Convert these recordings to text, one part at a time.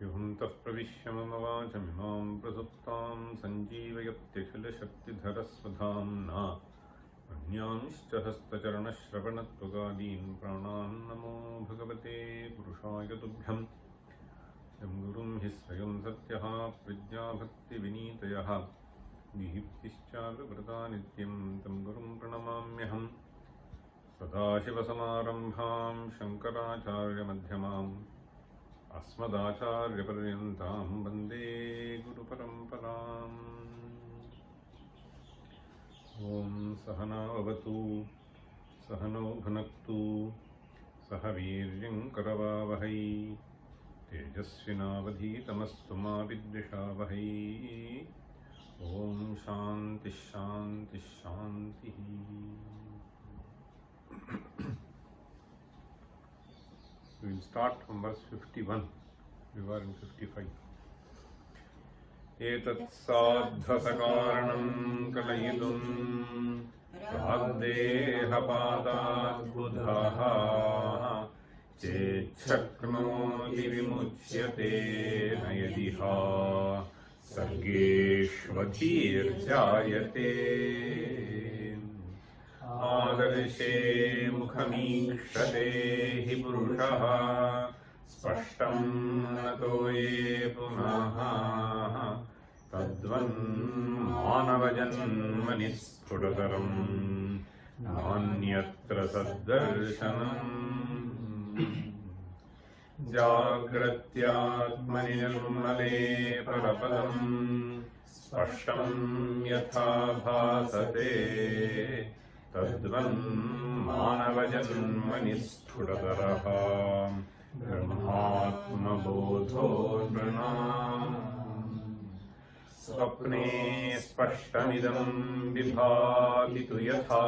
युहन्तः प्रविश्य मम वाचमिमां प्रसुप्तां सञ्जीवयत्यखिलशक्तिधरस्वधाम्ना अन्यांश्च हस्तचरणश्रवणत्वगादीन् प्राणान् नमो भगवते पुरुषाय तुभ्यं यं गुरुं हि स्वयं सत्यः प्रज्ञाभक्तिविनीतयः दीप्तिश्चारुवृता नित्यं तं गुरुं प्रणमाम्यहम् सदाशिवसमारम्भां शङ्कराचार्यमध्यमाम् अस्मदाचार्यपर्यन्तां वन्दे गुरुपरम्पराम्। ॐ सहनाववतु सहनौ भुनक्तु सह वीर्यं करवावहै तेजस्विनावधीतमस्तु मा विद्विषावहै। ॐ शान्तिः शान्तिः शान्तिः। We will start from verse 51. We were in 55. Etat sadhasakaranam kalayidum raddehapadat buddhaha chechaknoti vimuchyate nayadiha sargeshvadhirjayate आदर्शे मुखमीक्षते हि पुरुषः स्पष्टं नतो ये पुनः तद्वन्मानवजन्मनि स्फुटतरं नान्यत्र सद्दर्शनम्। जाग्रत्यात्मनि निर्मले परपदं स्पष्टं यथा भासते तद्वन्मानवजन्मनि स्फुटतरः ब्रह्मात्मबोधो नृणाम्। स्वप्ने स्पष्टमिदं विभाति तु यथा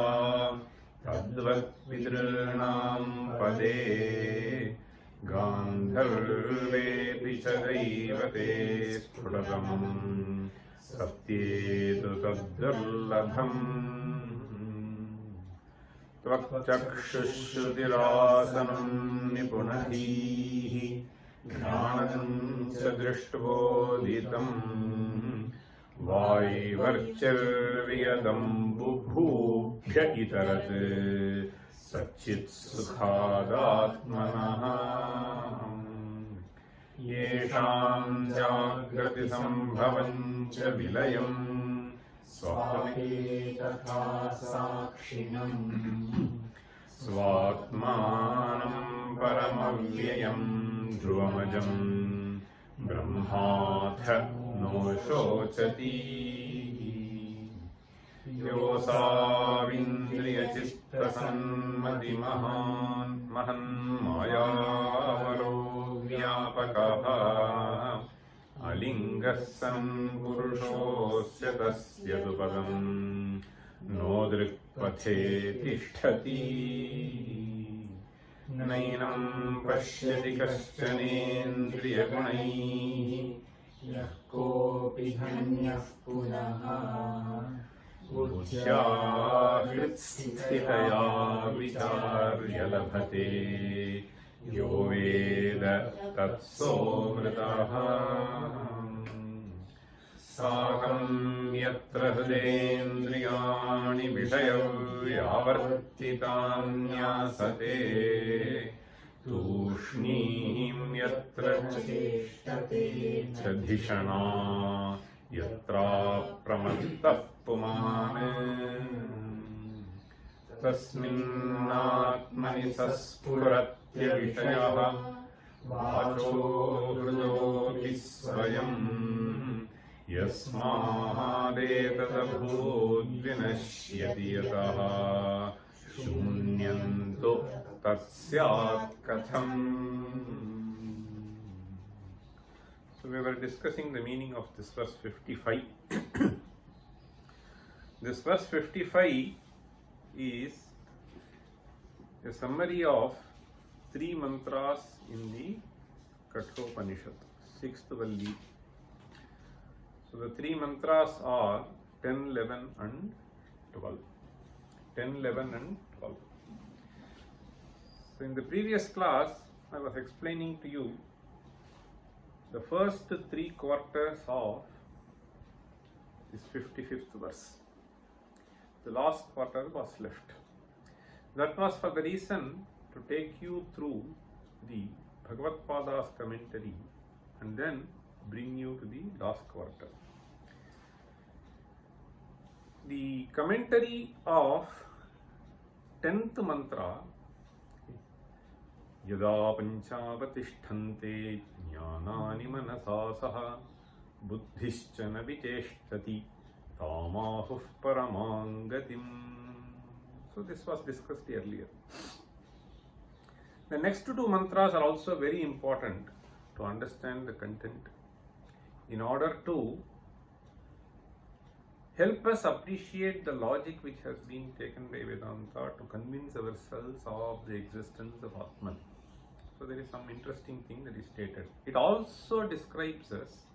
तद्वत्पितॄणां पदे गान्धर्वेऽपि च दैवते स्फुटतमं सत्ये तु तद्दुर्लभम्। त्वक्चक्षुश्रुतिरासनं निपुणधीः ज्ञानं च दृष्ट्वोदितं वायुवर्चर्वियदं बुभूभ्य इतरत् सच्चित्सुखादात्मनः। येषां जाग्रतिसम्भवं च विलयम् स्वप्ने तथा साक्षिणम् स्वात्मानं परमव्ययं ध्रुवमजं ब्रह्माथ नो शोचति। योऽसाविन्द्रियचित्तसन्मतिमहान्मायावरो व्यापकः अलिङ्गः सन् पुरुषोऽस्य तस्य तु पदं नो दृक्पथे तिष्ठति। नैनं पश्यति कश्चनेन्द्रियगुणैः यः कोऽपि धन्यः पुनः बुद्ध्या हृत्स्थितया विचार्य लभते यो वेद तत्सोऽमृतः। साकं यत्र हृदेन्द्रियाणि विषयव्यावर्तितान्यासते तूष्णीं यत्र चेष्टते च धिषणा यत्राप्रमत्तः पुमान् तस्मिन्नात्मनि सस्फुरत्यविषयः वाचो हृदोऽपि स्वयं यस्मादेतदभूद्विनश्यति यतः शून्यं तु तत्स्यात् कथम्। So we were discussing the meaning of this verse 55. This verse 55 is a summary of 3 mantras in the Kathopanishad, 6th Valli. So the 3 mantras are 10, 11 and 12. 10, 11 and 12. So in the previous class I was explaining to you the first 3 quarters of this 55th verse. The last quarter was left. That was for the reason to take you through the Bhagavad Pada's commentary and then bring you to the last quarter. The commentary of 10th mantra, Yada panchavatishtante jnanani manasa saha buddhischa na vicheshtati tamahuh paramangatim. So this was discussed earlier. The next 2 mantras are also very important to understand the content in order to help us appreciate the logic which has been taken by Vedanta to convince ourselves of the existence of Atman. So there is some interesting thing that is stated. It also describes us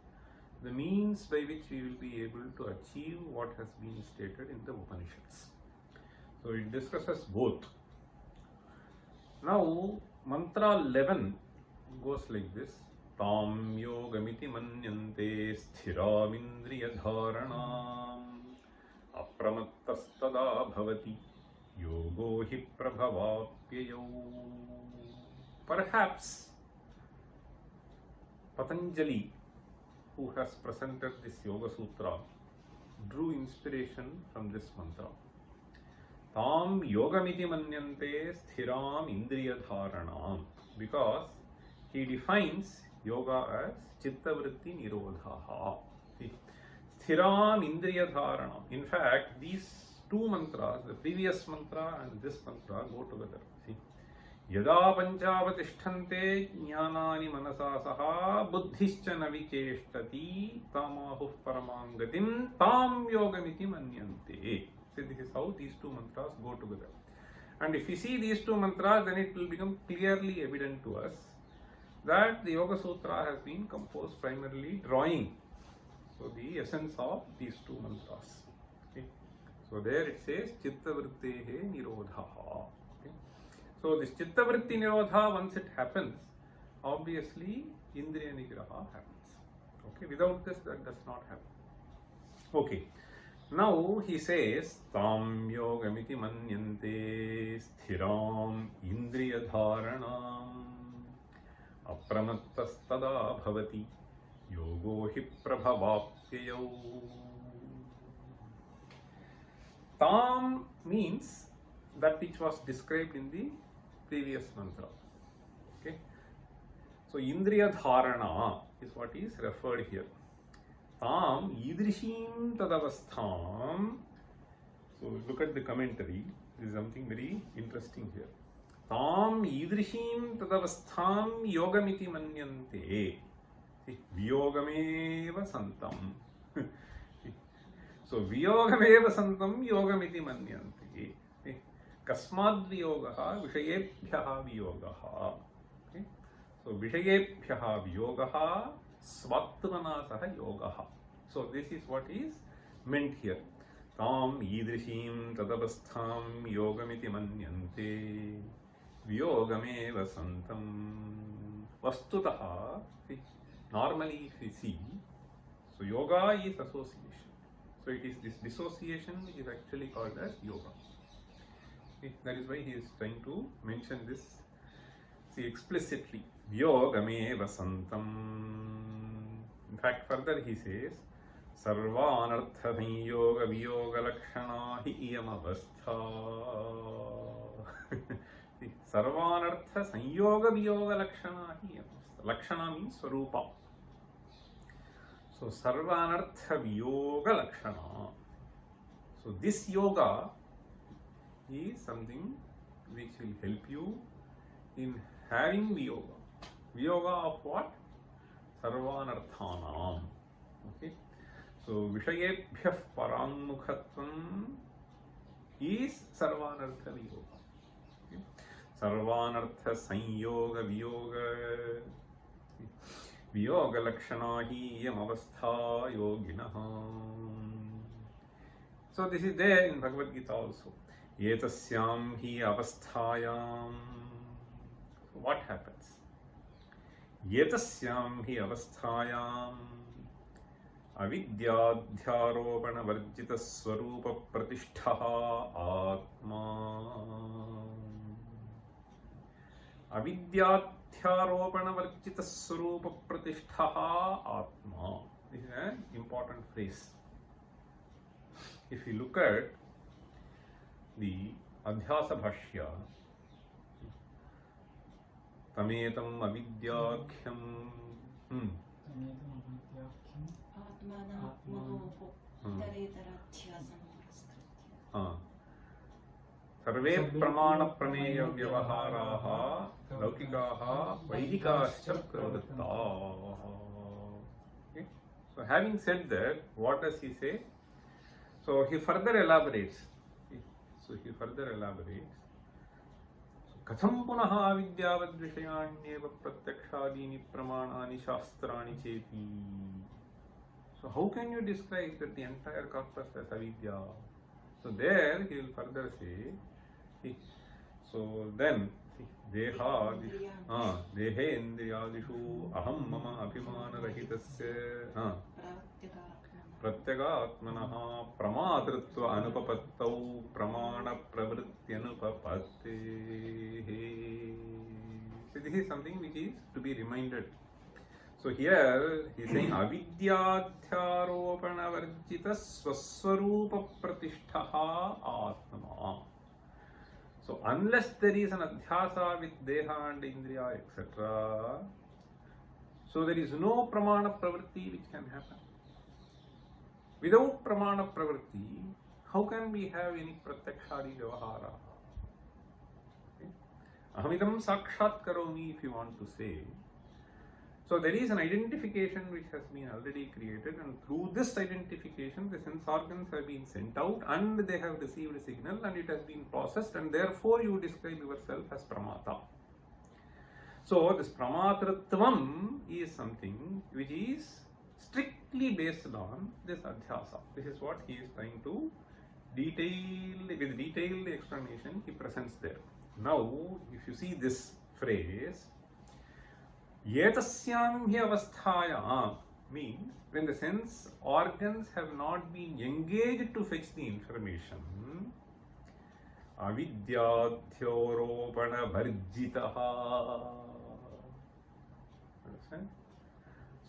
the means by which we will be able to achieve what has been stated in the Upanishads. So it discusses both. Now mantra 11 goes like this. Tam yogamiti manyante sthiramindriya dharanam apramattastada bhavati yogo hi prabhavapyayo. Perhaps Patanjali, who has presented this Yoga Sutra, drew inspiration from this mantra. Tam yogamiti manyante sthiram indriya dharanam, because he defines yoga as chittavritti nirodhaha. Sthiram indriya dharanam. In fact, these 2 mantras, the previous mantra and this mantra, go together. See, Yada panchavatishtante jnanani manasa saha buddhischa na vicheshtati tamahuh paramangatim tam yogamiti manyante. See, this is how these 2 mantras go together. And if we see these 2 mantras, then it will become clearly evident to us that the Yoga Sutra has been composed primarily drawing the essence of these 2 mantras. Okay. So there it says chittavrittehe nirodhaha. Okay. So this chittavritti nirodha, once it happens, obviously indriya nigraha happens. Okay. Without this, that does not happen. Okay. Now he says tam yogamiti manyante sthiram indriya dharanam apramattastada bhavati yogo hi prabhavapyayo. Tam means that which was described in the previous mantra. Okay. So indriya dharana is what is referred here. Tam idrishim tadavastham. So look at the commentary. There is something very interesting here. Tam idrishim tadavastham yogamiti manyante. Viyogameva santam. So viyogameva santam yogamiti manyante. Kasmad viyogaha vishayebhyaha viyogaha. So vishayebhyaha viyogaha svattvana saha yogaha. So this is what is meant here. Tam idrishim tadavastham yogamiti manyante viyogameva santam. Vastutaha, normally if we see, so yoga is association. So it is this dissociation which is actually called as yoga. Okay. That is why he is trying to mention this, see, explicitly. Yogameva santam. In fact, further he says, sarvanartha sanyoga viyoga lakshana hi iyam avastha. Sarvanartha sanyoga viyoga lakshana hi iyam avastha. Lakshana means swarupa. So sarvanartha viyoga lakshana. So this yoga is something which will help you in having viyoga. Viyoga of what? Sarvanarthanam. Okay. So vishayebhyah parangmukhatvam is sarvanartha viyoga. Okay. Sarvanartha sanyoga viyoga. Viyoga lakshana hi yam avastha yoginaha. So this is there in Bhagavad Gita also. Etasyam hi avasthayam. So what happens? Yetasyam hi avasthayam avidyadhyaropana varjita swarupa pratishtha atma. Avidyadhyaropana varjita swarupa pratishtha atma. This is an important phrase. If you look at the Adhyasa Bhashya, Tametam avidyakhyam Sarve pramana prameya vyavaharaha laukikaha vaidikascha pravrittaha. Okay? So having said that, what does he say? So he further elaborates. Katham punaha vidyavadvishayanyeva pratyakshadini pramanani shastrani cheti. So how can you describe that the entire corpus as avidya? So there he will further say, so then deha indriyadishu aham mama abhimana rahitasya pratyagaatmanaha pramadritva anupapattau pramana pravritti anupapatte. So this is something which is to be reminded. So here he is saying avidyadhyaropana varjita swaswarupa pratishtha atma. So unless there is an adhyasa with deha and indriya etc., so there is no pramana pravritti which can happen. Without pramana pravritti, how can we have any pratyakshadi vyavahara? Ahamidam sakshat karomi, if you want to say. So there is an identification which has been already created, and through this identification the sense organs have been sent out and they have received a signal and it has been processed, and therefore you describe yourself as pramata. So this pramatratvam is something which is strictly based on this adhyasa. This is what he is trying to with detailed explanation he presents there. Now if you see this phrase, Yetasyam hi avasthayam means when the sense organs have not been engaged to fetch the information, avidyadhyaropana varjitaha. Understand?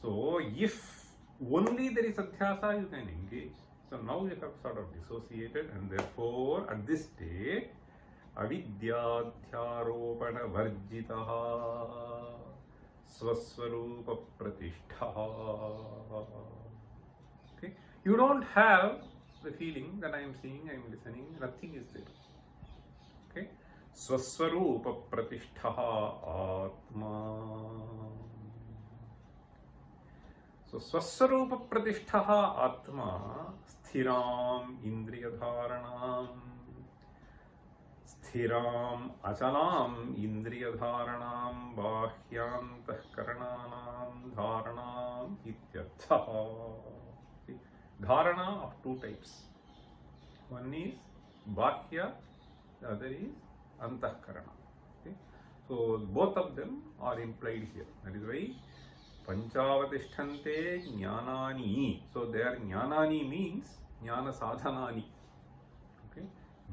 So if only there is adhyasa, you can engage. So now you have sort of dissociated, and therefore at this state, avidyadhyaropana varjitaha swaswarupa pratishtha. Okay, you don't have the feeling that I am seeing, I am listening, nothing is there. Okay, swaswarupa pratishtha atma. So swaswarupa pratishtha atma sthiram indriyadharanam sthiram achalam indriyadharanam bahyantah karananam dharanam ityartha. Dharana of two types. One is bahya, the other is antahkarana. Okay? So both of them are implied here. That is why Panchavatishtante jnanani. So there jnanani means jnana sadhanani. Okay?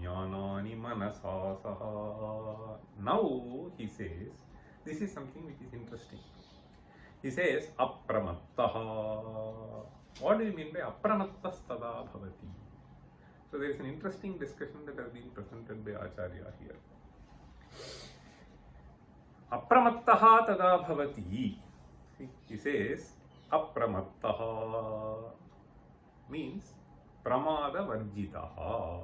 Jnanani manasasaha. Now he says, this is something which is interesting. He says apramattaha. What do you mean by apramattastada bhavati? So there is an interesting discussion that has been presented by Acharya here. Apramattaha tada bhavati. He says apramattaha means pramada varjitaha.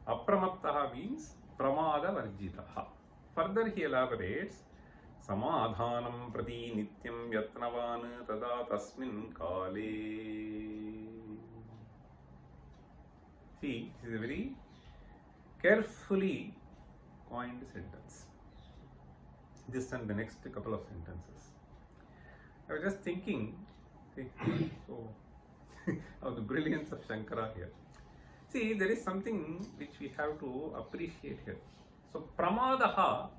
Apramattaha means pramada varjitaha. Further he elaborates, samadhanam prati nityam yatnavan tada tasmin kale. See, this is a very carefully coined sentence. This and the next couple of sentences. I was just thinking of the brilliance of Shankara here. See, there is something which we have to appreciate here. So, pramadaha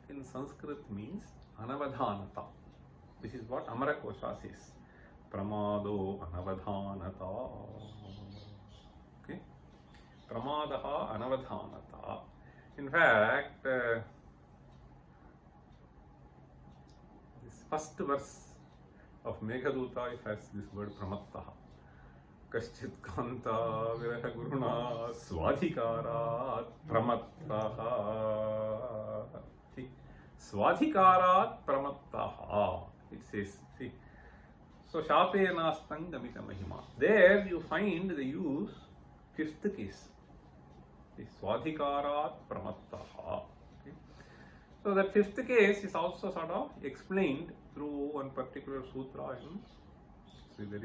in Sanskrit means anavadhanata. This is what Amarakosha says. Pramado anavadhanata. Okay? Pramadaha anavadhanata. In fact, this first verse of Meghaduta has this word pramattaha. Kaschit kanta viraha guruna swadhikarat pramattaha. See, swadhikarat pramattaha. It says, see. So, shape nastang gamita mahima. There you find the use fifth case. See, swadhikarat pramattaha. Okay. So, that fifth case is also sort of explained through one particular sutra. So there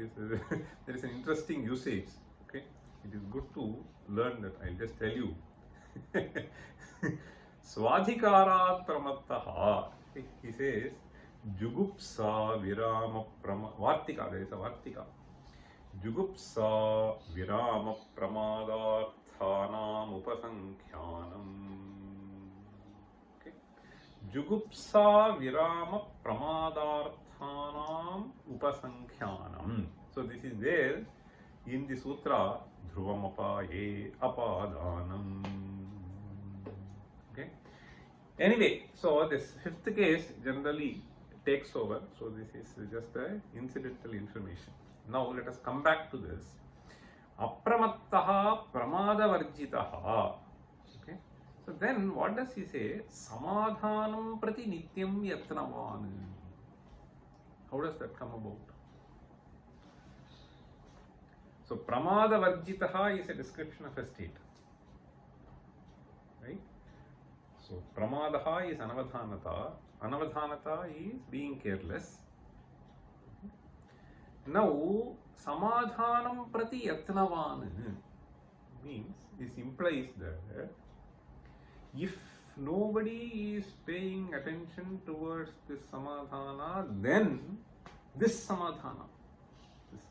is an interesting usage. Okay, it is good to learn that. I'll just tell you. Swadhikarat pramattaha. He says, Jugupsa virama vartika. There is a vartika. Jugupsa virama pramadarthanam upasankhyanam. Jugupsa virama pramadarthanam upasankhyanam. So this is there in the sutra Dhruvamapaye apadanam. Okay. Anyway, so this fifth case generally takes over. So this is just a incidental information. Now let us come back to this. Apramattaha pramadavarjitaha. So then what does he say? Samadhanam prati nityam yatnavan. How does that come about? So pramada varjitaha is a description of a state. Right? So pramadaha is anavadhanata. Anavadhanata is being careless. Now samadhanam prati yatnavan means, this implies that if nobody is paying attention towards this samadhana, then this samadhana is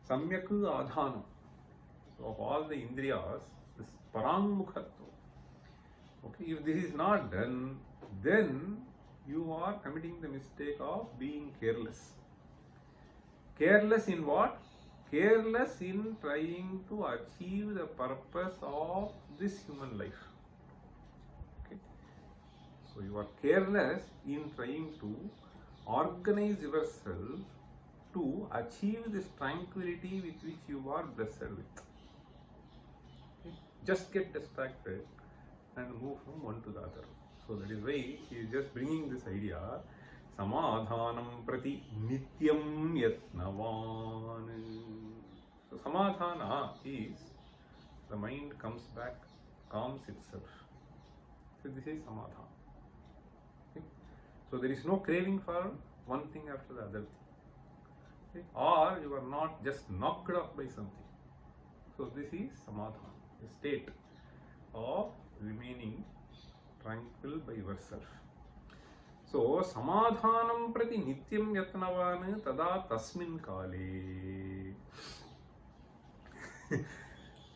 samyak adhanam. So of all the indriyas, this parangmukhatva. Okay, if this is not done, then you are committing the mistake of being careless. Careless in what? Careless in trying to achieve the purpose of this human life. Okay. So you are careless in trying to organize yourself to achieve this tranquility with which you are blessed with. Okay. Just get distracted and move from one to the other. So that is why he is just bringing this idea. Samadhanam prati nityam yatnavan. So samadhana is the mind comes back, calms itself. So this is samadhana. Okay? So there is no craving for one thing after the other thing. Okay? Or you are not just knocked off by something. So this is samadhana, the state of remaining tranquil by yourself. So samadhanam prati nityam yatnavan tada tasmin kale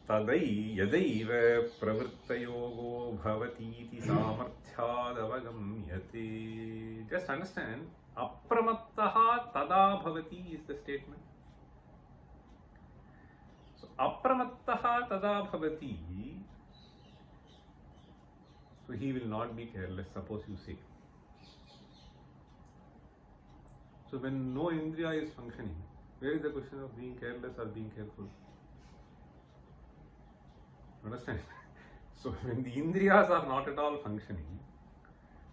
tadai yadaiva pravrittayogo bhavatiti samarthyadavagamyate. Just understand, apramattaha tada bhavati is the statement. So apramattaha tada bhavati. So he will not be careless, suppose you say. So when no indriya is functioning, where is the question of being careless or being careful? Understand? So when the indriyas are not at all functioning,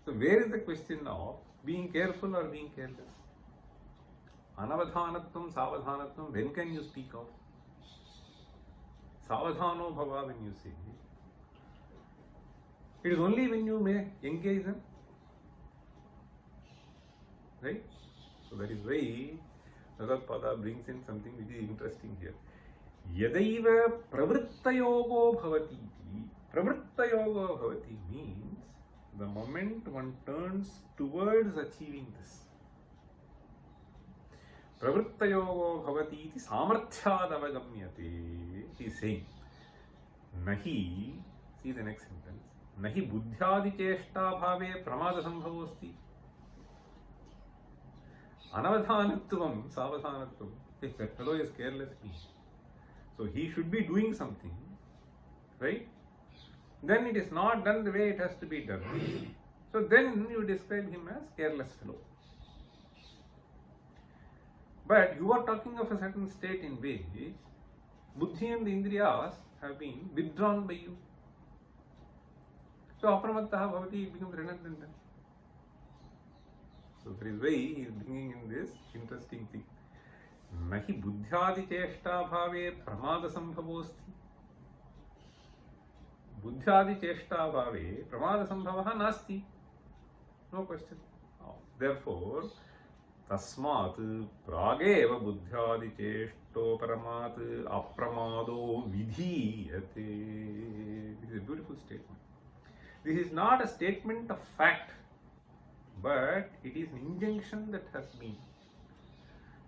so where is the question of being careful or being careless? Anavadhanatvam, savadhanatvam, when can you speak of? Savadhano bhava when you say. It is only when you may engage them. Right? So that is why Bhagavad brings in something which is interesting here. Yadaiva pravrittayogo bhavati. Pravrittayogo bhavati means the moment one turns towards achieving this. Pravrittayogo bhavati iti samarthyadavagamyate. He is saying, Nahi, see the next sentence, nahi buddhyadi cheshta bhave pramada sambhavosti. Anavadhanatvam, savadhanatvam. If that fellow is careless, so he should be doing something, right? Then it is not done the way it has to be done. So then you describe him as careless fellow. But you are talking of a certain state in which buddhi and the indriyas have been withdrawn by you. So apramattaha bhavati becomes redundant. So that is why he is bringing in this interesting thing. Nahi buddhyadi cheshta bhave pramada sambhavosti. Buddhyadi cheshta bhave pramada sambhavaha nasti. No question. Therefore, tasmat prageva buddhyadi cheshto paramat apramado vidhiyate. This is a beautiful statement. This is not a statement of fact, but it is an injunction that has been.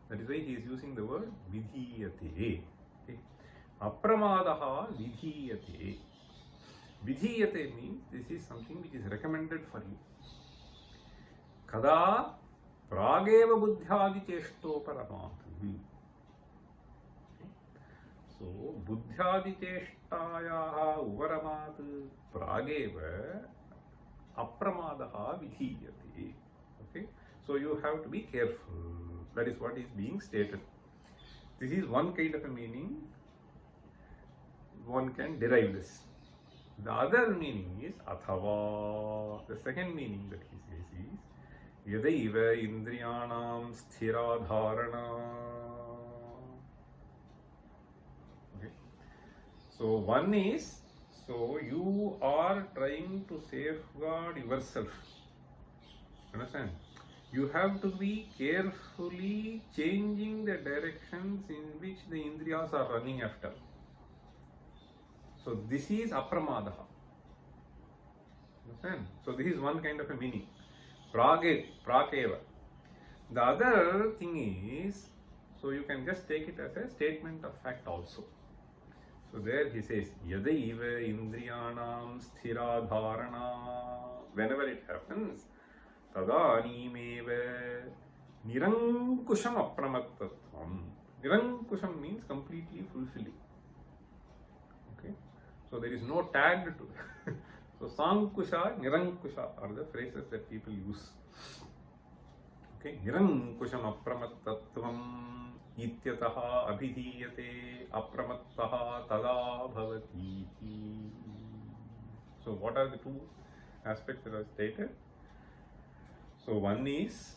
That is why he is using the word vidhiyate. Okay. Apramadaha vidhiyate. Vidhiyate means this is something which is recommended for you. Kada prageva buddhyadi cheshto paramat. So, buddhyadi cheshtayaha uvaramat prageva apramadaha vidhiyate. Okay. So, you have to be careful. That is what is being stated. This is one kind of a meaning. One can derive this. The other meaning is athava. The second meaning that he says is yadaiva indriyanam sthiradharana. Okay. So one is, so you are trying to safeguard yourself. Understand? You have to be carefully changing the directions in which the indriyas are running after. So this is apramadaha. Understand? So this is one kind of a meaning. Prakeva. The other thing is, so you can just take it as a statement of fact also. So there he says, yadaiva indriyanam sthiradharana. Whenever it happens, tadanimeva nirankusham apramattatvam. Nirankusham means completely fulfilling. Okay. So there is no tag to it. So sankusha, nirankusha are the phrases that people use. Okay. Nirankusham apramattatvam ityataha abhidhiyate apramattaha tada bhavati. So what are the two aspects that are stated? So one is,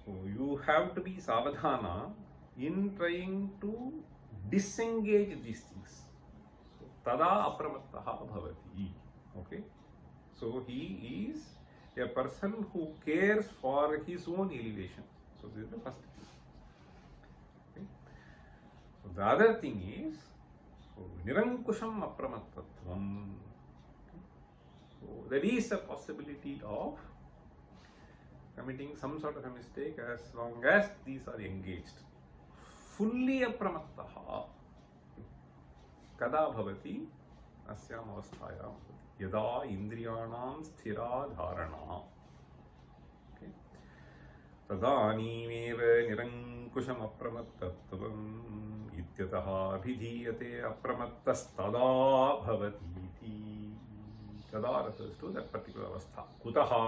so you have to be savadhana in trying to disengage these things. So tada apramattaha bhavati. Okay. So he is a person who cares for his own elevation. So this is the first thing. Okay. So the other thing is, so nirankusham apramattatvam. Okay. So there is a possibility of committing some sort of a mistake as long as these are engaged. Fully apramattaha. Kada bhavati asyam avasthayam yada indriyanam sthira dharana. Okay. Tadanimeva nirankusham apramattatvam ityataha abhidhiyate apramattastada bhavati. Tada refers to that particular avastha. Kutaha.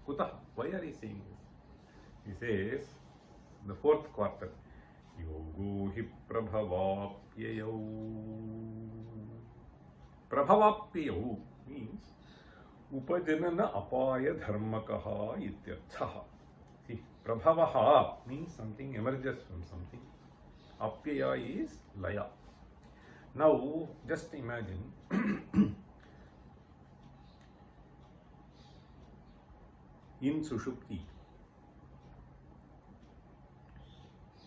Kutaha. Why are he saying this? He says, the fourth quarter, yogo hi prabhavapyayau. Prabhavapyayau means upajanana apaya dharmakaha ityarthaha. See, prabhavaha means something emerges from something. Apyaya is laya. Now, just imagine in Sushupti,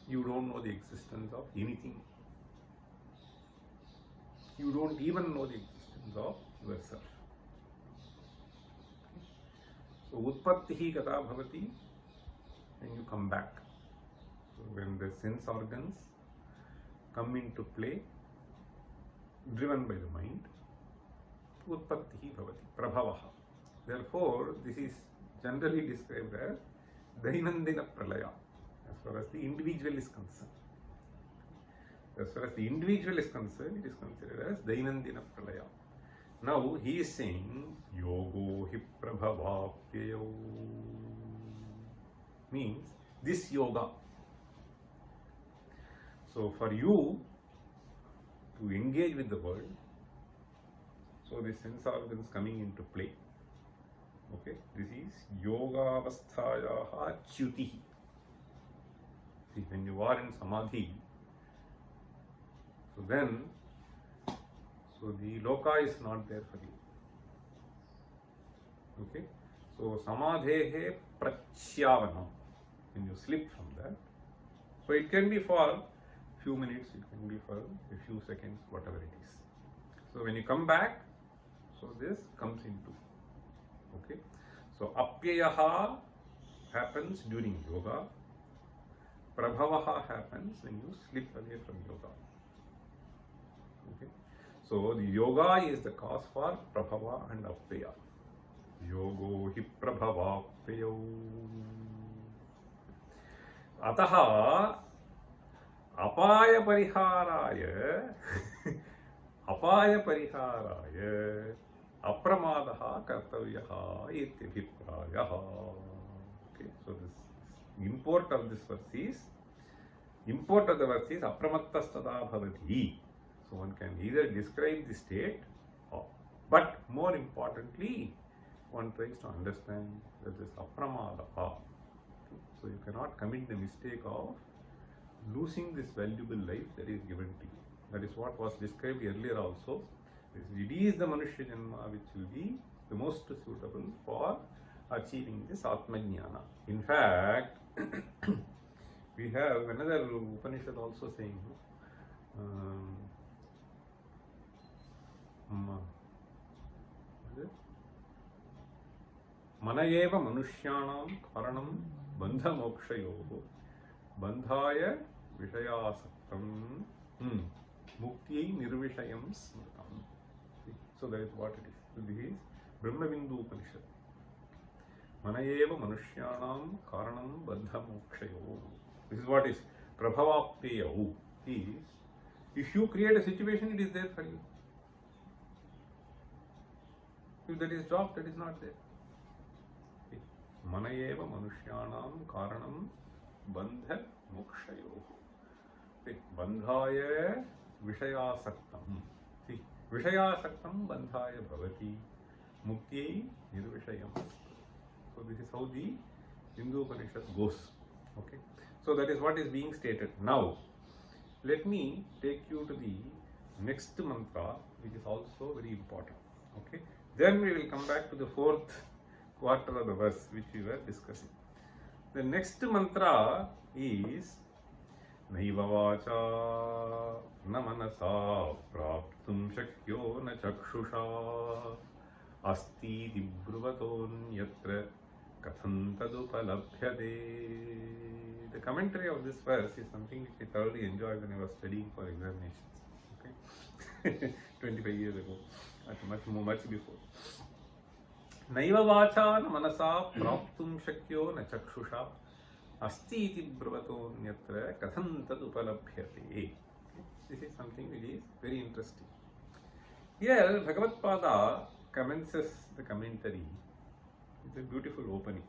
you don't know the existence of anything. You don't even know the existence of yourself. So, utpattihi katha bhavati, when you come back. So, when the sense organs come into play, driven by the mind, utpattihi bhavati, prabhavaha. Therefore, this is generally described as dainandina pralaya, as far as the individual is concerned. As far as the individual is concerned, it is considered as dainandina pralaya. Now he is saying yogo hi prabhavapyayo, means this yoga. So for you to engage with the world, so the sense organs coming into play. Okay, this is yoga avasthayaha achyutihi. See, when you are in samadhi, so then, so the loka is not there for you. Okay, so samadhehe prachyavanam, when you slip from that, so it can be for few minutes, it can be for a few seconds, whatever it is. So when you come back, so this comes into, okay. So apyayaha happens during yoga, prabhavaha happens when you slip away from yoga. Okay. So the yoga is the cause for prabhava and apyaya. Yogo hi prabhavapyayo. Ataha apaya pariharaya apramadaha kartavyaha ityabhiprayaha. Okay, so this import of the verse is apramattastada bhavati. So one can either describe the state, but more importantly, one tries to understand that this apramadaha. Okay, so you cannot commit the mistake of losing this valuable life that is given to you. That is what was described earlier also. It is the Manushya Janma which will be the most suitable for achieving this Atmajnana. In fact, we have another Upanishad also saying, Manayeva Manushyanam Karanam Bandha Mokshayoho Bandhaya Vishayasaktam Mukti Nirvishayam Smritam. So that is what it is. So this is Brahmavindu Upanishad. Manayeva Manushyanam Karanam Bandha Mokshayoho. This is what is Prabhavapyayo. Is if you create a situation, it is there for you. If that is dropped, that is not there. Manayeva Manushyanam Karanam Bandha Mokshayoho. Bandhaya Vishayasaktam. See, Vishayasaktam Bandhaya Bhavati Mukti Nirvishayam. So this is how the Hindu Upanishad goes. Okay. So that is what is being stated. Now, let me take you to the next mantra, which is also very important. Okay. Then we will come back to the fourth quarter of the verse which we were discussing. The next mantra is Naiva vacha na manasa praptum shakyo na chakshusha asti dibruvaton yatra katham tadupalabhyade. The commentary of this verse is something which I thoroughly enjoyed when I was studying for examinations. Okay, 25 years ago, much before. Naiva vacha na manasa praptum shakyo na chakshusha asti iti bravato nyatra katham tadupalabhyate. This is something which is very interesting. Here, Bhagavad Pada commences the commentary with a beautiful opening.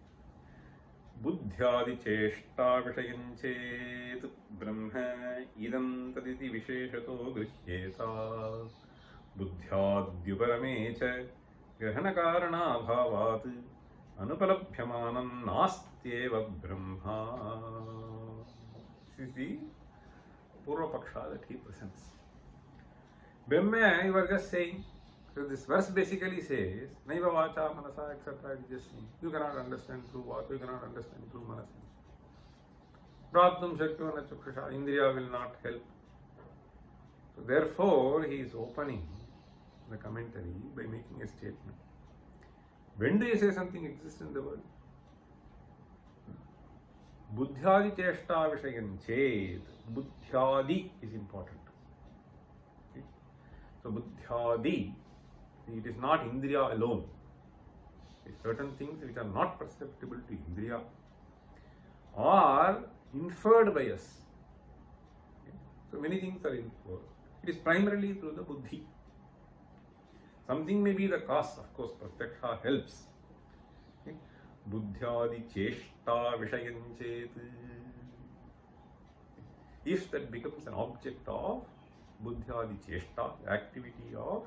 Buddhyadi cheshta vishayanchet brahma idam taditi visheshato grihyeta buddhyadyuparamecha grahana karana bhavat anupalabhyamanam nastyeva brahma. This is the Purva Paksha that he presents. Brahma, you were just saying. So this verse basically says, Naiva vacha manasa etc. It is just saying, you cannot understand through what, you cannot understand through manasa. Praptum shakyo na chaksha, Indriya will not help. So therefore, he is opening the commentary by making a statement. When do you say something exists in the world? Buddhyadi cheshta vishayan chet. Buddhyadi is important. Okay? So Buddhyadi It is not Indriya alone. Certain things which are not perceptible to Indriya are inferred by us. So many things are inferred. It is primarily through the buddhi. Something may be the cause, of course, pratyaksha helps. Buddhyadi cheshta vishayanchet. If that becomes an object of buddhyadi cheshta, activity of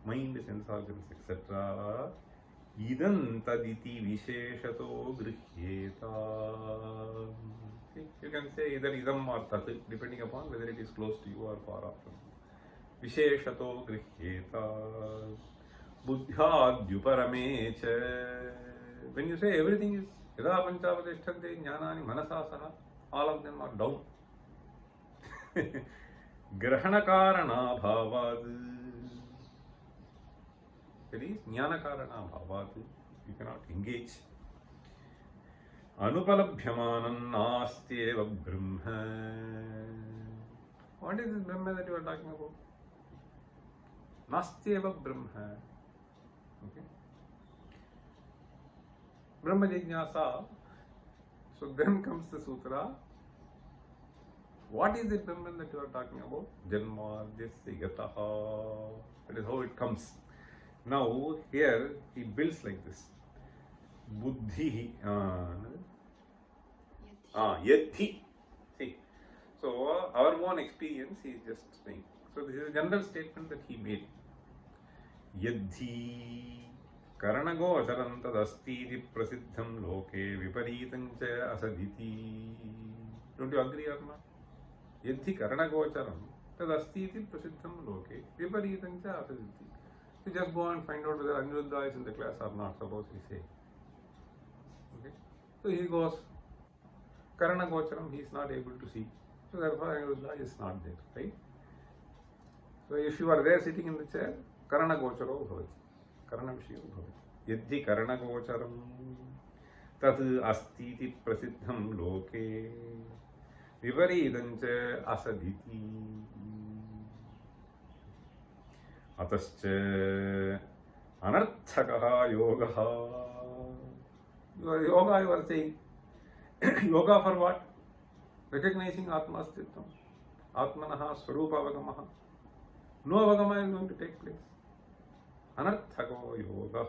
mind, sense organs, etc., idam taditi visheshato grihyeta. You can say either idam or tat, depending upon whether it is close to you or far off from you. Visheshato grihyeta buddhyadyuparamecha. When you say everything is yada panchavadishtante jnanani manasa saha, all of them are down. Grahana karana bhavad. That is jnana karana bhavad. You cannot engage. Anupalabhyamanam nastyeva brahma. What is this Brahma that you are talking about? Nastyeva Brahma. Okay. Brahma Jignasa. So then comes the sutra. What is the Brahman that you are talking about? Janma Jasya Gataha. That is how it comes. Now here he builds like this. Buddhi. Yadhi. See. So our own experience he is just saying. So this is a general statement that he made. Yadhi karanagocharam tadastiti prasiddham loke viparitam cha asaditi. Don't you agree or not? Yadhi karanagocharam tadastiti prasiddham loke viparitam cha asaditi. You just go and find out whether Aniruddha is in the class or not, suppose he say. Okay? So he goes, karanagocharam he is not able to see. So therefore Aniruddha is not there, right? So if you are there sitting in the chair, karana gocharo bhavati. Karana vishayo bhavati. Yadhi karana gocharam tat astiti prasiddham loke viparidam cha asaditi. Atascha anarthakaha yogaha. Yoga you are saying. Yoga for what? Recognizing Atma's Chittam. Atmanaha Swarupa Avagamaha. No Avagama is going to take place. Anarthako yoga.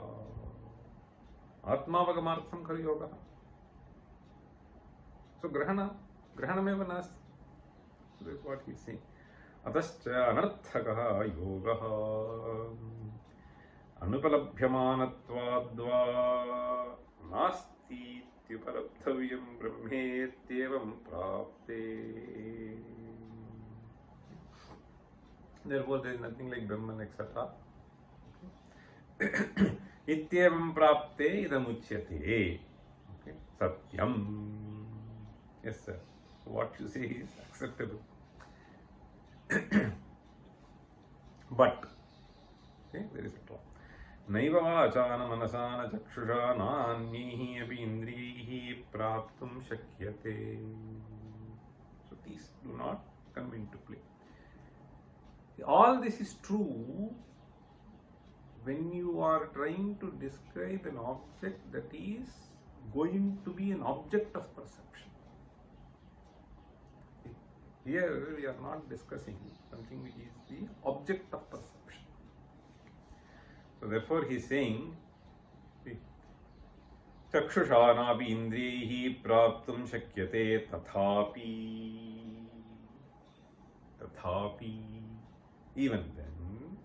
Atma Avagamartham khalu yoga. So Grahana meva nasti. So that's what he is saying. Atascha anarthakaha yoga. Anupalabhyamanattvadva nasti tyuparabdhavyam brahmetyevam prapte. Therefore, there is nothing like Brahman, etc. Ityevam prapte idamuchyate. Okay. Satyam. Yes, sir. So what you say is acceptable. But, okay, there is a problem. Naiva vācāna manasāna chakshusha nānyihi api indriyihi praptum shakyate. So these do not come into play. All this is true when you are trying to describe an object that is going to be an object of perception. Here we are not discussing something which is the object of perception. So therefore he is saying, Chakshusānapi indriyihi praptum shakyate tathapi. Even then,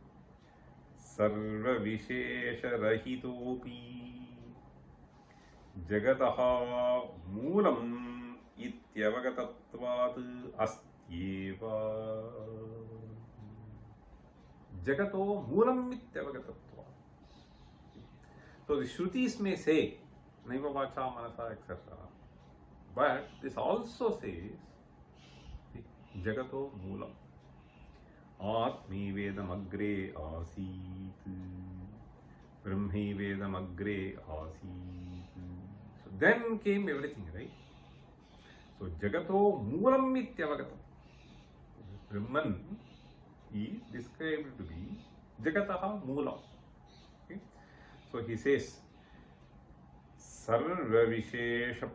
sarva vishesha rahitopi jagataha moolam ityavagatatvat astyeva. Jagato moolam ityavagatatvat. So the Shrutis may say, Naiva vacha manasa, etc. But this also says, Jagato moolam. Atmi vedam agre asit. Brahmi vedam agre asit. So then came everything, right? So Jagato moolam ityavagatam. Brahman is described to be Jagataha moolam. So he says, Sarva Vishesha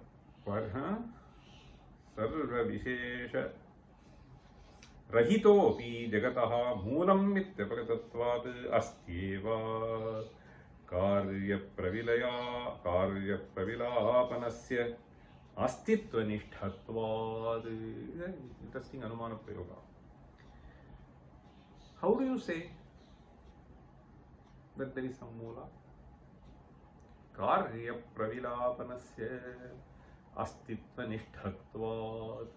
Rahitopi Jagataha Moolam Mityapagatatvat Astyeva Karya Pravilapanasya Astitva Nishthatvad. Interesting Anumana Prayoga. How do you say that there is some moola? Karya Pravilapanasya Astitva Nishthatvad.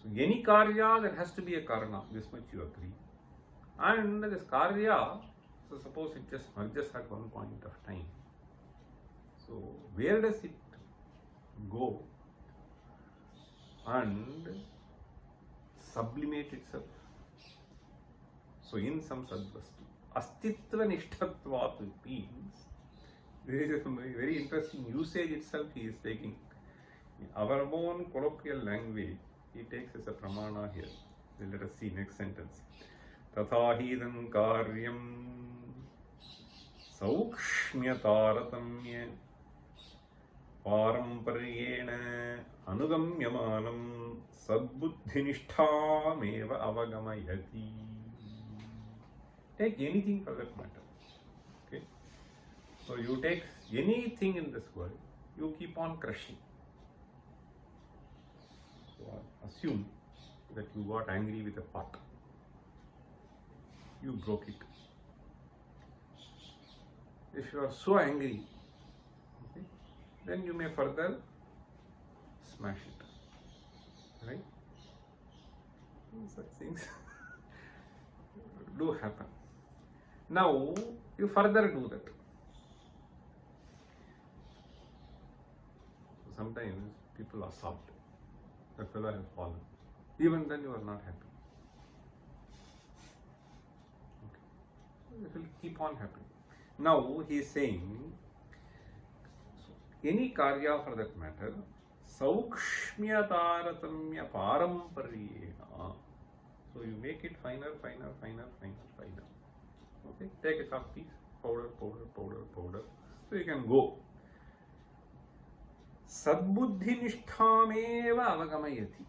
So any karya, there has to be a karana, this much you agree. And this karya, so suppose it just merges at one point of time. So where does it go and sublimate itself? So in some sadvastu, astitva nishthatvat means there is a very interesting usage itself he is taking. In our own colloquial language, he takes as a pramana here. Well, let us see next sentence. Tathahidam karyam saukshmyataratamya parampariyena anugamyamanam sadbuddhinishtameva avagamayati. Take anything for that matter. Okay? So you take anything in this world, you keep on crushing. So assume that you got angry with a pot. You broke it. If you are so angry, okay, then you may further smash it. Right? Such things do happen. Now you further do that. Sometimes people assault. The fellow has fallen. Even then you are not happy. Okay. It will keep on happening. Now he is saying, any karya for that matter, saukshmyataratamya parampariyena. So you make it finer. Okay, take a chalk piece, powder. So you can go. Sadbuddhinishtameva avagamayati.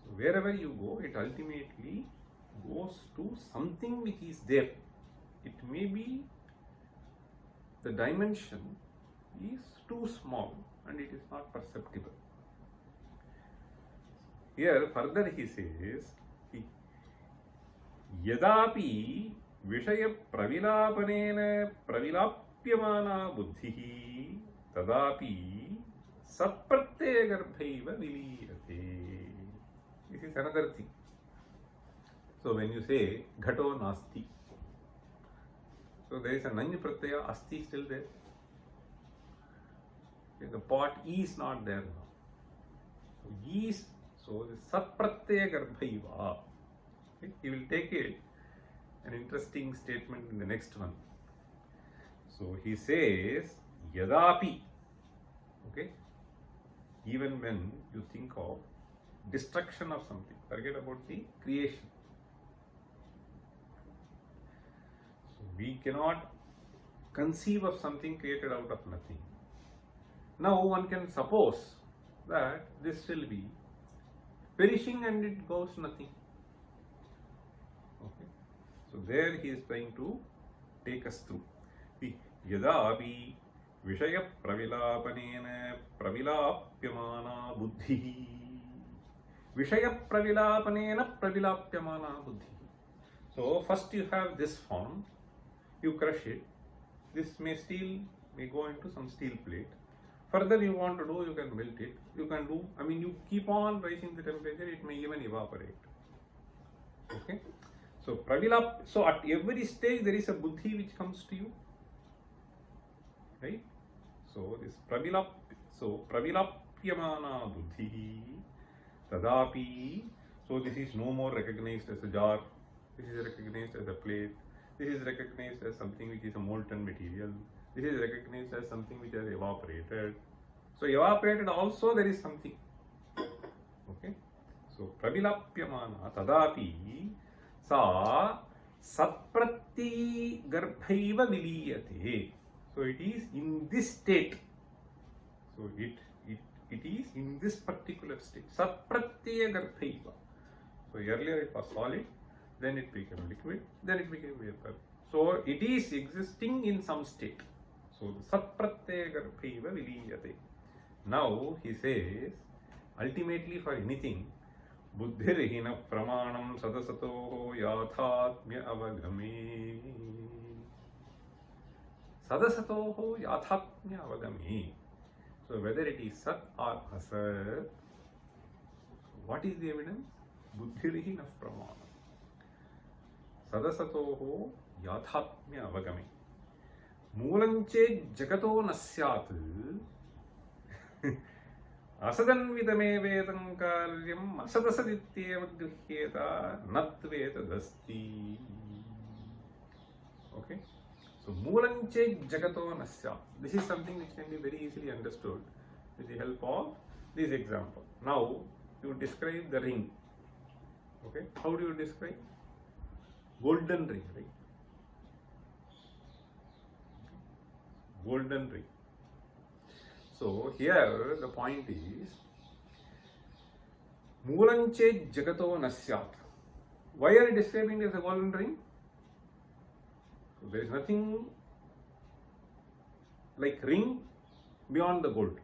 So wherever you go, it ultimately goes to something which is there. It may be the dimension is too small and it is not perceptible. Here further he says, Yadapi Vishaya Pravilapanena Pravilapyamana Buddhihi Tadapi Satpratyaya Garbhaiva Viliyate. This is another thing. So when you say Ghato Nasti, so there is a Nanya Pratyaya, Asti still there. The pot is not there now. So is, so the Satpratyaya Garbhaiva. Okay? He will take it, an interesting statement in the next one. So he says, Yadapi, okay, even when you think of destruction of something, forget about the creation. So we cannot conceive of something created out of nothing. Now one can suppose that this will be perishing and it goes nothing. Okay. So there he is trying to take us through. Yadapi Vishaya Pravilapanena Pravilapyamana Buddhi. Vishaya Pravilapanena Pravilapyamana Buddhi. So first you have this form, you crush it. This may go into some steel plate. Further you want to do, you can melt it. You can do, you keep on raising the temperature, it may even evaporate. Okay. So so at every stage there is a buddhi which comes to you. Right? So this pravilapyamana buddhi tadapi. So this is no more recognized as a jar. This is recognized as a plate. This is recognized as something which is a molten material. This is recognized as something which has evaporated. So evaporated also there is something. Okay. So pravilapyamana tadapi sa Satprati garbhaiva viliyate. So it is in this state. So it is in this particular state. Satprati garbhaiva. So earlier it was solid, then it became liquid, then it became vapor. So it is existing in some state. So satprati garbhaiva viliyate. Now he says, ultimately for anything, buddhirhina pramanam sadasato yathatmya avagame. Sadasato yathatmya avagame. So whether it is sat or asat, what is the evidence? Buddhirhina pramanam. Sadasato yathatmya avagame. Moolanche jagato nasyat. Asadanvidame karyam asadasadittyeva grihyeta natvetadasti. Okay? So, moolanche jagato nasya. This is something which can be very easily understood with the help of this example. Now, you describe the ring. Okay? How do you describe? Golden ring, right? Golden ring. So here the point is Moolanche jagato nasyat. Why are you describing it as a golden ring? So there is nothing like ring beyond the gold.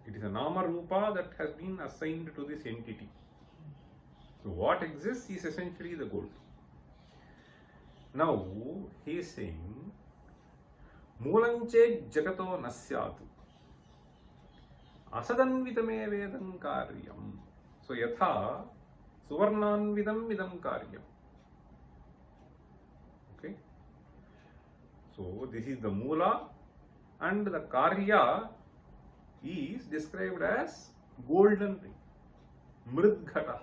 It is a nama rupa that has been assigned to this entity. So what exists is essentially the gold. Now he is saying Moolanche jagato nasyat. Asadanvidame vedam karyam. So yatha suvarnanvidam vidam karyam. Okay. So this is the moola, and the karya is described as golden ring. Mridghata.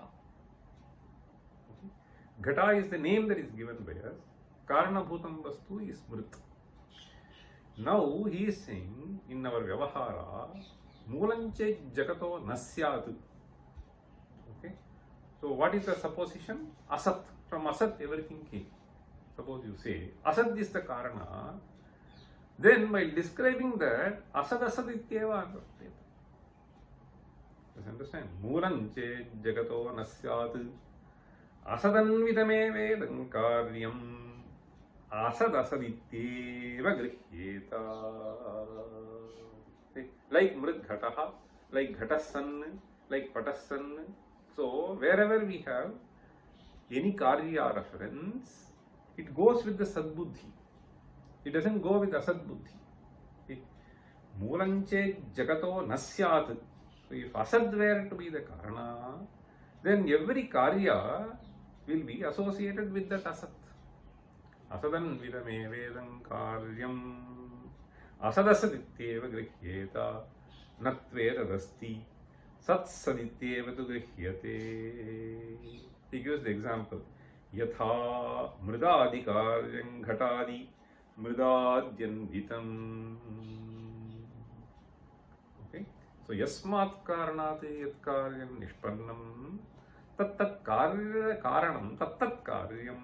Okay. Ghata is the name that is given by us. Karanabhutam vastu is mrit. Now he is saying in our vyavahara, moolanche jagato nasyat. Okay. So what is the supposition? Asat. From asat everything came. Suppose you say asat is the karana, then by describing that asat asat ityeva anvarteta. Just understand? Moolanche jagato nasyat asadanvidame vedam karyam asadasadittyeva grihyeta. Like mridghataha, like ghatasan, like patasan. So wherever we have any karya reference, it goes with the sadbuddhi. It doesn't go with asadbuddhi. Moolanche jagato nasyat. So if asad were to be the karana, then every karya will be associated with that asat. Asadan vidame vedam karyam asadasadityeva grihyeta natvetadasti satsadityeva tu grihyate. He gives the example. Yatha mridadi karyam ghatadi mridadyanvitam. Okay. So yasmat karanate yat karyam nishpannam tattat karanam tattat karyam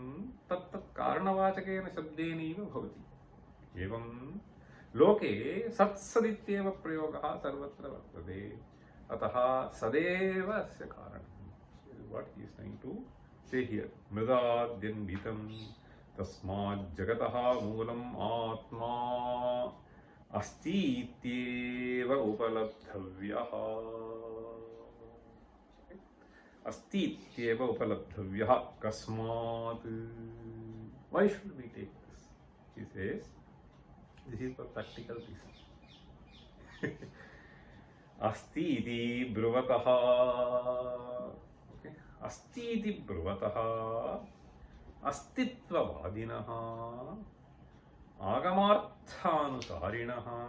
tattat karanavachakena shabdeneva bhavati. Evam loke satsadityeva prayogaha sarvatra vartate. Ataha sadeva asya karanam. This is what he is trying to say here. Mridadyanvitam tasmad jagataha moolam atma asti ityeva upalabdhavyaha. Asti ityeva upalabdhavyaha kasmat. Why should we take this? He says, this is for practical reasons. Asti iti bruvataha. Okay. Asti iti bruvataha astitvavadinaha agamarthanusarinaha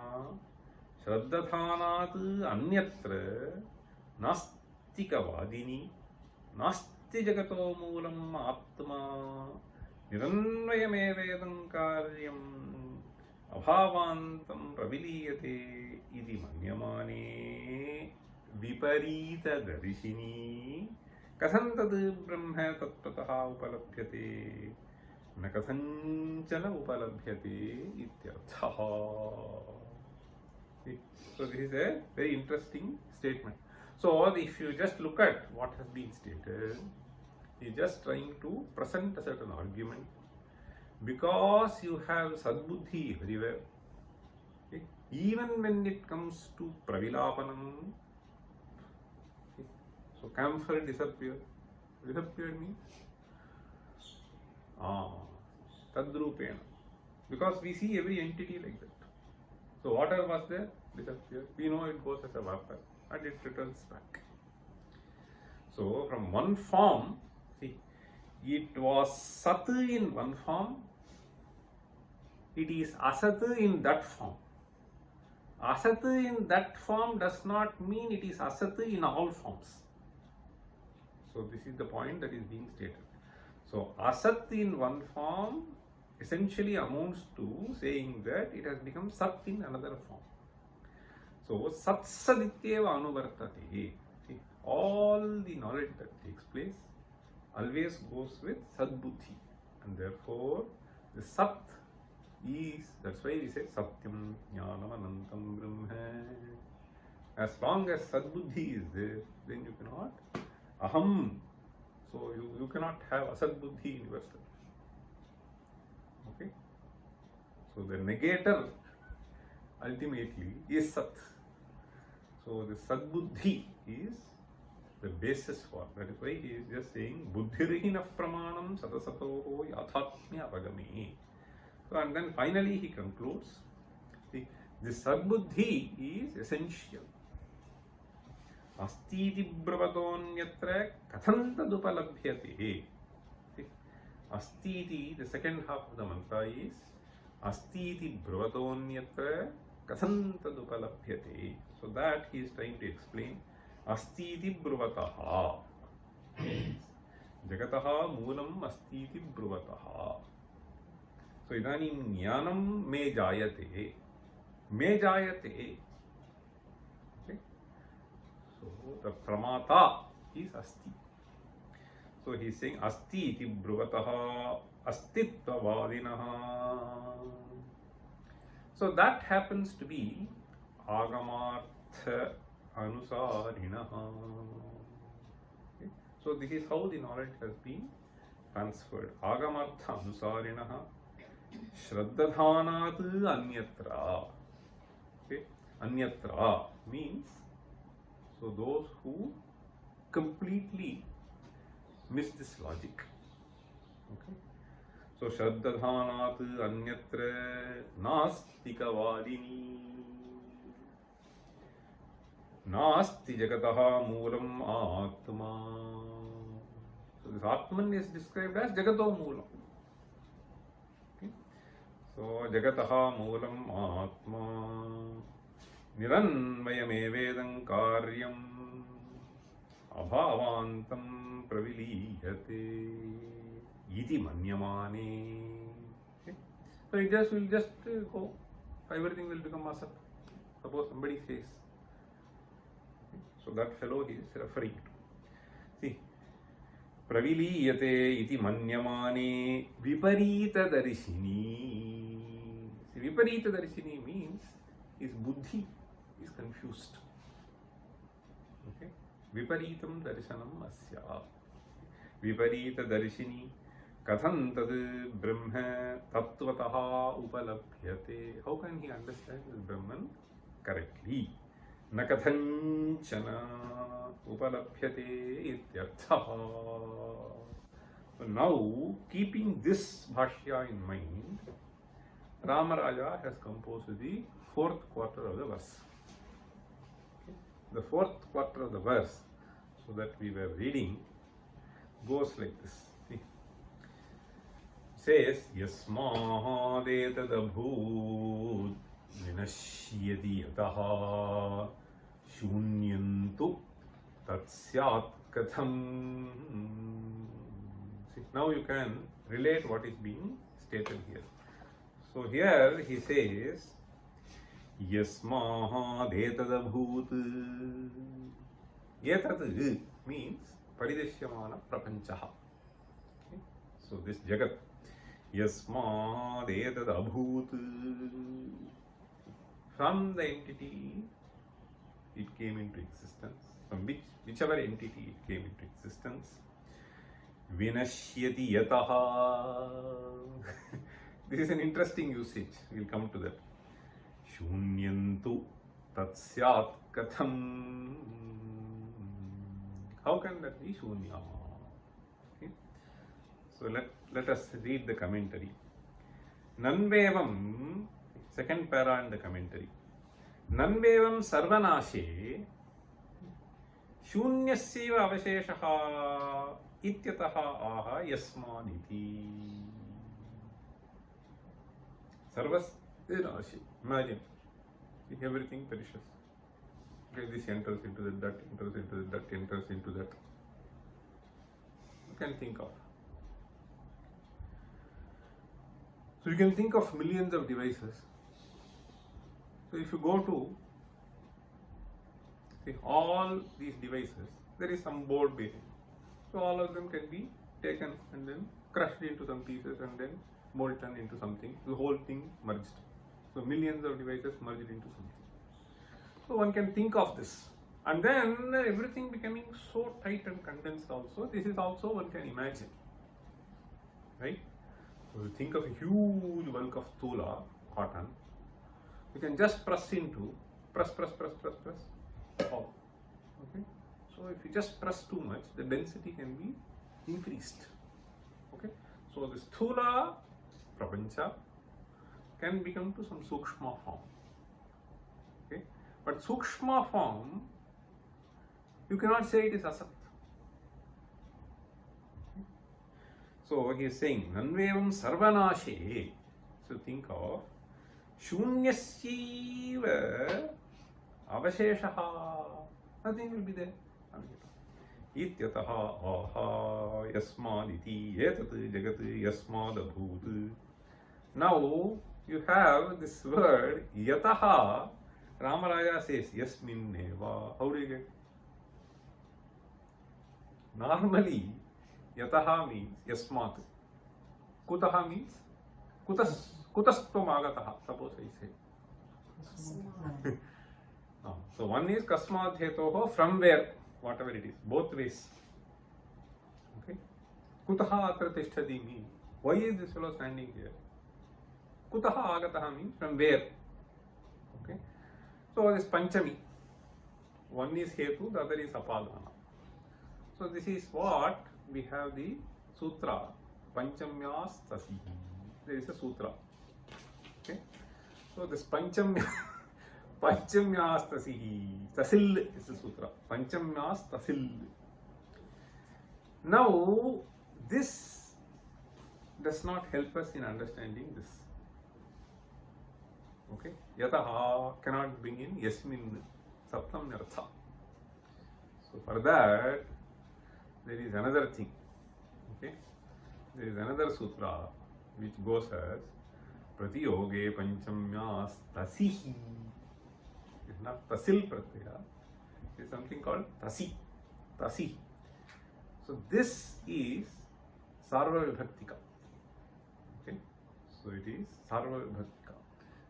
shraddhathanat anyatra nastikavadini nasti jagato moolam atma niranvayamevedam karyam abhavantam praviliyate iti manyamane viparita darshini Katham tad brahma tatpataha upalabhyate na kathanchana upalabhyate ityarthaha. So this is a very interesting statement. So if you just look at what has been stated, he is just trying to present a certain argument. Because you have sadbuddhi everywhere, okay, even when it comes to pravilapanam, okay, so camphor disappeared. Disappeared means tadrupena. Because we see every entity like that. So whatever was there disappeared. We know it goes as a vapor and it returns back. So from one form, see, it was sat in one form, it is asat in that form. Asat in that form does not mean it is asat in all forms. So this is the point that is being stated. So asat in one form essentially amounts to saying that it has become sat in another form. So sat sadityeva anuvartate. All the knowledge that takes place always goes with sadbuddhi, and therefore the sat is, that's why we say satyam jnanam anantam brahma. As long as sadbuddhi is there, then you cannot aham. So you cannot have asadbuddhi in yourself. Okay. So the negator ultimately is sat. So the sadbuddhi is the basis for. That is why he is just saying buddhirhinah pramanam satasatoho yathatmya avagame. So and then finally he concludes, the sadbuddhi is essential. Astiti bravatonnyatra katham tadupalabhyate. Astiti, the second half of the mantra is Astiti bravatonnyatra katham tadupalabhyate. So that he is trying to explain. Astiti bruvataha. Jagataha moolam astiti bruvataha. So idanim jnanam me jayate. Me jayate. Okay. So the pramata is asti. So he is saying asti iti bruvataha astitvavadinaha. So that happens to be agamartha anusarinaha. Okay. So this is how the knowledge has been transferred. Agamartha anusarinaha shraddadhanat anyatra. Okay. Anyatra means, so those who completely miss this logic. Okay. So shraddadhanat anyatra nastikavadini. Nasti jagataha moolam atma. So this Atman is described as jagato moolam. Okay. So jagataha moolam atma niranmayamevedam karyam abhavantam praviliyate iti manyamane. Okay. So it will just go. Everything will become asat. Suppose somebody says. So that fellow he is referring to. See, praviliyate iti manyamane viparita darshini. See, viparita darshini means his buddhi is confused. Okay. Viparitam darshanam asya. Viparita darshini katham tad brahma tattvataha upalabhyate. How can he understand this Brahman correctly? Na kathanchana upalabhyate ityarthaha. So now, keeping this bhashya in mind, Rāmarāya has composed the fourth quarter of the verse. Okay. The fourth quarter of the verse, so that we were reading, goes like this. See. It says, Yasmādetadabhūt vinashyati yataha shunyantu tatsyat katham. See, now you can relate what is being stated here. So here he says, Yasmādetadabhūt. Etat means parideshyamana prapanchaha. Okay? So this jagat, yasmad etad abhut, from the entity it came into existence, from whichever entity it came into existence. Vinashyati yataha. This is an interesting usage, we will come to that. Shunyantu tatsyat katham. How can that be shunya? Okay. So let us read the commentary. Nanvevam, second para in the commentary. Nanvevam sarvanashe shunyasya avasheshaha ityataha aha yasmaniti. Sarvas rashi. Imagine, everything perishes. Okay, this enters into that enters into that enters into that. You can think of. So you can think of millions of devices. So if you go to all these devices, there is some board behind. So all of them can be taken and then crushed into some pieces and then molten into something. The whole thing merged. So millions of devices merged into something. So one can think of this. And then everything becoming so tight and condensed also. This is also one can imagine. Right? So you think of a huge bulk of tula, cotton. You can just press all. Okay? So if you just press too much, the density can be increased. Okay? So this sthula prapancha can become to some sukshma form. Okay? But sukshma form, you cannot say it is asat. Okay? So he is saying, nanvevam sarvanashe. So think of shunyasyiva avasheshaha. Nothing will be there. Ityataha aha yasmaditi etat jagat yasmad abhut. Now you have this word yataha. Ramaraya says yasmin neva. How do you get? Normally yataha means yasmat. Kutaha means kutastam agataha. Suppose I say. So one is kasmad hetoho, from where, whatever it is, both ways. Okay. Kutaha atra tishtadi means, why is this fellow standing here? Kutaha agataha means from where. Okay. So this panchami, one is hetu, the other is apadana. So this is what we have the sutra, panchamyas tasi. There is a sutra. Okay. So this panchamyas tasihi. Tasil is the sutra. Panchamyas tasil. Now, this does not help us in understanding this. Okay? Yataha cannot bring in yasmin saptam nirtha. So, for that, there is another thing. Okay? There is another sutra which goes as Pratiyoge panchamyas tasihi. It is not tasil pratyaya, it is something called tasi. Tasi. So this is sarva vibhaktika. Okay? So it is sarva vibhaktika.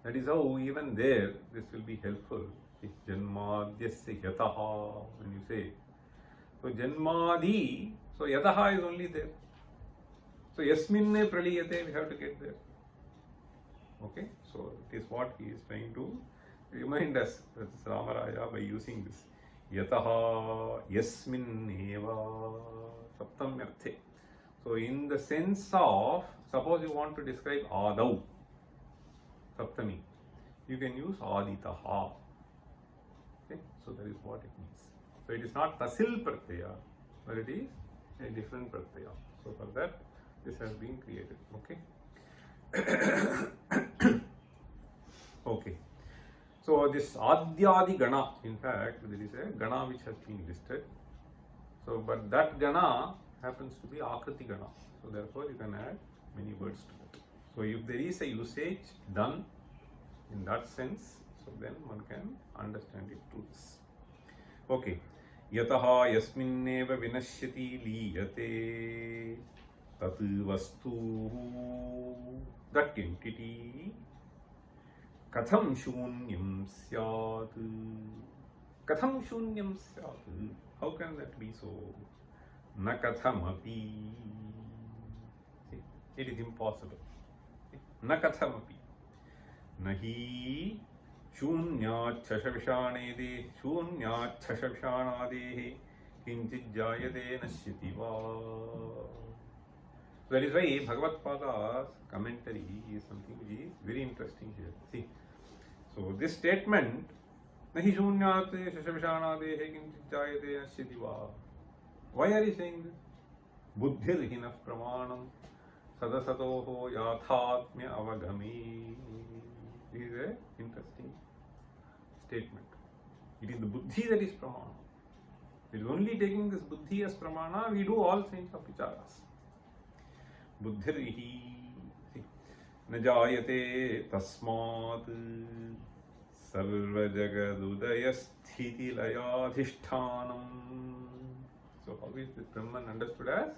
That is how even there this will be helpful. If janmadhyasya yataha, when you say. So janmadi, so yataha is only there. So yasminne praliyate, we have to get there. Okay, so it is what he is trying to remind us, that is Rāmarāya, by using this. Yataha yasmin eva saptam arthe. So in the sense of, suppose you want to describe adau, saptami, you can use aditaha. Okay, so that is what it means. So it is not tasil pratyaya, but it is a different pratyaya. So for that, this has been created. Okay. Okay. So this Adyadi Gana, in fact, there is a Gana which has been listed. So, but that Gana happens to be Akriti Gana. So therefore you can add many words to that. So if there is a usage done in that sense, so then one can understand it through this. Okay. यतः यस्मिन्नेव विनश्यति लीयते तत् वस्तु that entity कथं शून्यं स्यात् कथं शून्यं स्यात् how can that be so न कथमपि it is impossible न कथमपि न हि शून्याच्छशविषाणादेः किञ्चित् जायते नश्यति वा. That is why Bhagavad-pada's commentary is something which is very interesting here. See, so this statement, nahi shunyate shashavishanadehe kinchit jayate nashyati va. Why are you saying this? Buddhirhinah pramanam sadasatoho yathatmya avagami. This is an interesting statement. It is the buddhi that is pramana. It is only taking this buddhi as pramana we do all kinds of vicharas. बुद्धिर्हि न जायते तस्मात् सर्वजगदुदयस्थितिलयाधिष्ठानम्. So how is this Brahman understood as?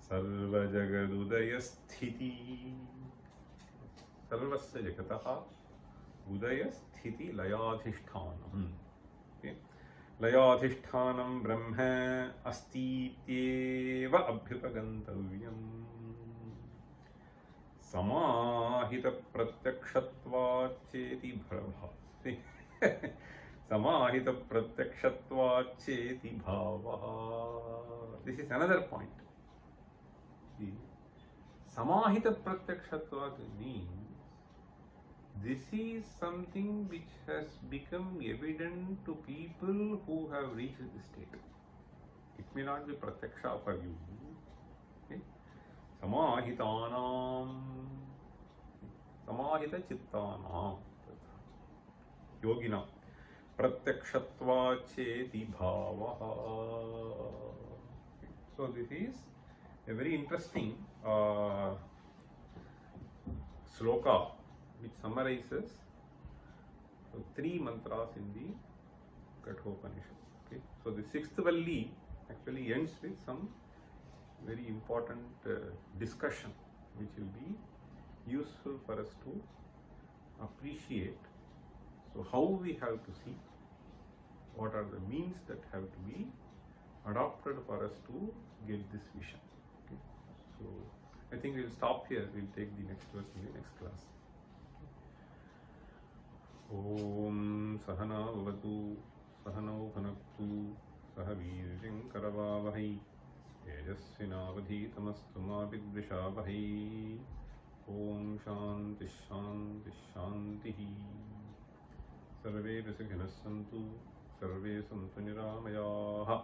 सर्वजगदुदयस्थिति सर्वस्य जगतः उदयस्थितिलयाधिष्ठानम्. लयाधिष्ठानं ब्रह्म अस्तीत्येव अभ्युपगन्तव्यम्. समाहितप्रत्यक्षत्वाच्चेति भावः. समाहितप्रत्यक्षत्वाच्चेति भावः. This is another point. Samahitapratyakṣatvat means this is something which has become evident to people who have reached this state. It may not be pratyaksha for you. Okay? Samahitanam, samahita chittanam, yogina, pratyakshatvačeti bhavaha. So this is a very interesting sloka which summarizes three mantras in the Kathopanishad. Okay? So the sixth valli actually ends with some very important discussion which will be useful for us to appreciate. So how we have to see, what are the means that have to be adopted for us to get this vision. Okay? So I think we will stop here. We will take the next verse in the next class. Om Sahana Vavatu Sahano Bhanaktu Sah Veerjam Karavavahai Tejasvinavadhitamastu ma vidvishavahai. Om Shanti Shanti Shantihi. Sarve Visakhinas Santu Sarve Santu Niramayaha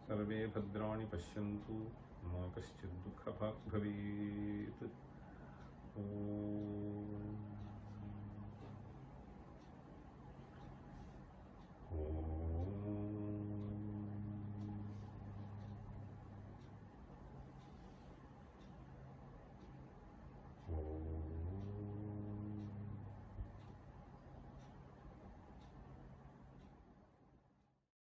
Sarve Bhadrani Pashyantu Ma Kaschid Dukha Bhavet.